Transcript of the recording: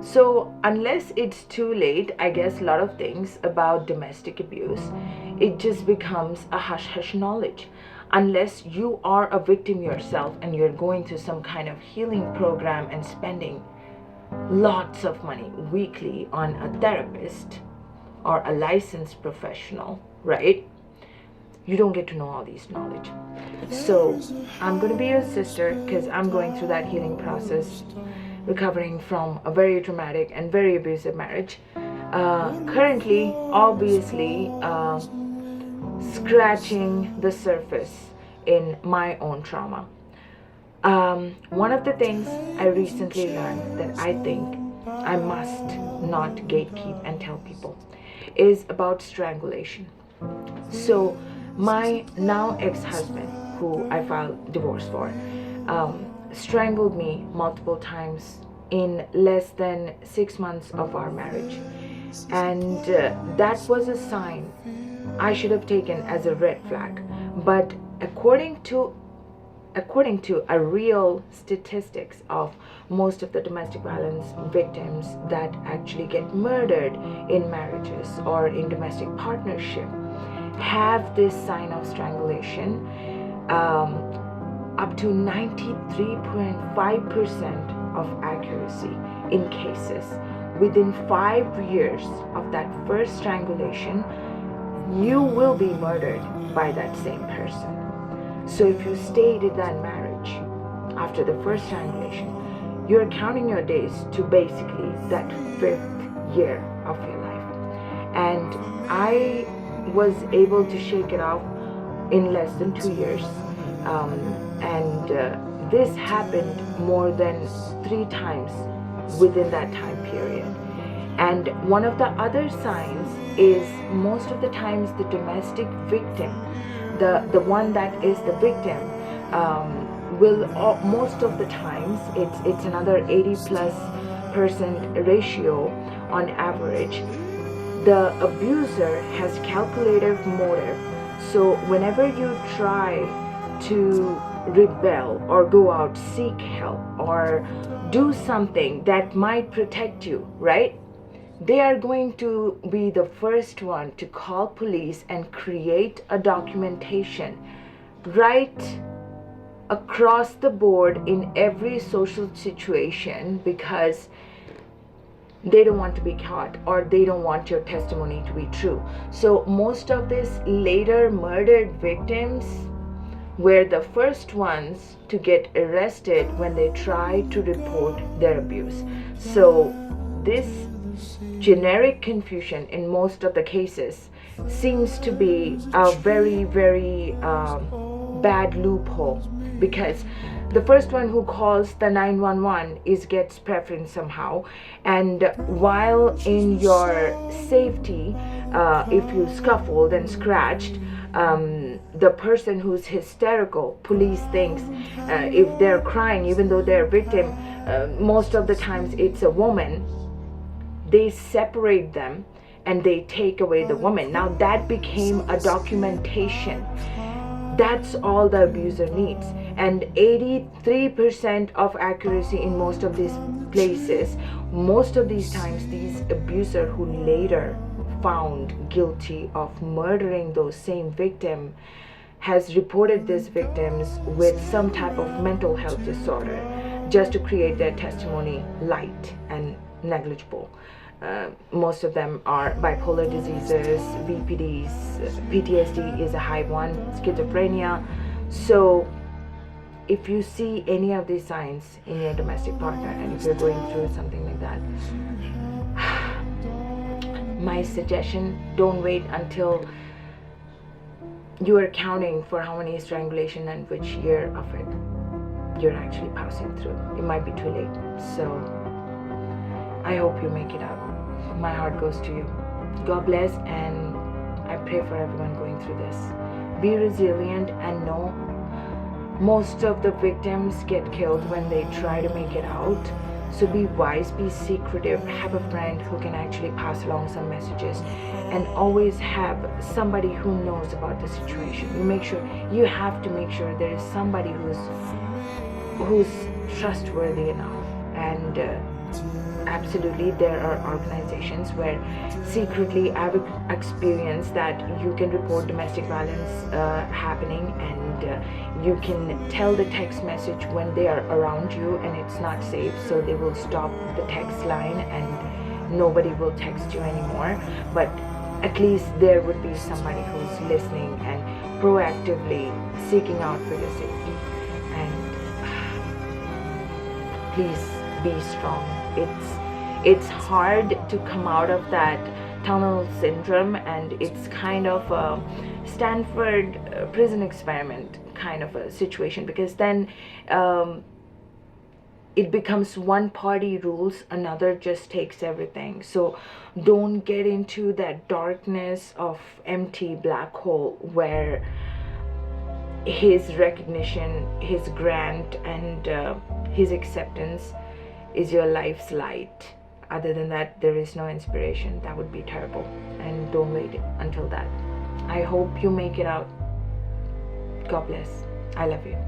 So, unless it's too late, I guess a lot of things about domestic abuse, it just becomes a hush hush knowledge. Unless you are a victim yourself and you're going through some kind of healing program and spending lots of money weekly on a therapist or a licensed professional, right? You don't get to know all these knowledge. So I'm going to be your sister because I'm going through that healing process, recovering from a very traumatic and very abusive marriage. Currently, obviously, scratching the surface in my own trauma. One of the things I recently learned that I think I must not gatekeep and tell people is about strangulation. So my now ex-husband, who I filed divorce for, strangled me multiple times in less than 6 months of our marriage. And that was a sign I should have taken as a red flag. But according to a real statistics of most of the domestic violence victims that actually get murdered in marriages or in domestic partnership have this sign of strangulation, up to 93.5% of accuracy in cases. Within 5 years of that first strangulation, you will be murdered by that same person. So if you stayed in that marriage after the first strangulation, you're counting your days to basically that 5th year of your life. And I was able to shake it off in less than 2 years. This happened more than 3 times within that time period. And one of the other signs is most of the times the domestic victim, the one that is the victim, will most of the times, it's another 80+% ratio on average, the abuser has calculative motive. So whenever you try to rebel or go out, seek help or do something that might protect you, right? They are going to be the first one to call police and create a documentation right across the board in every social situation because they don't want to be caught or they don't want your testimony to be true. So most of these later murdered victims were the first ones to get arrested when they tried to report their abuse. So this generic confusion in most of the cases seems to be a very, very bad loophole, because the first one who calls the 911 gets preference somehow, and while in your safety, if you scuffled and scratched, the person who's hysterical, police thinks if they're crying, even though they're a victim, most of the times it's a woman, they separate them and they take away the woman. Now that became a documentation. That's all the abuser needs. And 83% of accuracy in most of these places. Most of these times, these abuser who later found guilty of murdering those same victim has reported these victims with some type of mental health disorder just to create their testimony light and negligible. Most of them are bipolar diseases, VPDs, PTSD is a high one, schizophrenia. So if you see any of these signs in your domestic partner and if you're going through something like that, my suggestion, don't wait until you are counting for how many strangulation and which year of it you're actually passing through. It might be too late. So I hope you make it out. My heart goes to you. God bless, and I pray for everyone going through this. Be resilient and know most of the victims get killed when they try to make it out. So be wise, be secretive, have a friend who can actually pass along some messages, and always have somebody who knows about the situation. You have to make sure there is somebody who's trustworthy enough and absolutely, there are organizations where secretly I've experienced that you can report domestic violence happening, and you can tell the text message when they are around you and it's not safe, so they will stop the text line and nobody will text you anymore. But at least there would be somebody who's listening and proactively seeking out for your safety. And please be strong. It's hard to come out of that tunnel syndrome, and it's kind of a Stanford prison experiment kind of a situation, because then it becomes one party rules, another just takes everything. So don't get into that darkness of empty black hole where his recognition, his grant, and his acceptance is your life's light. Other than that, there is no inspiration. That would be terrible. And don't wait until that. I hope you make it out. God bless. I love you.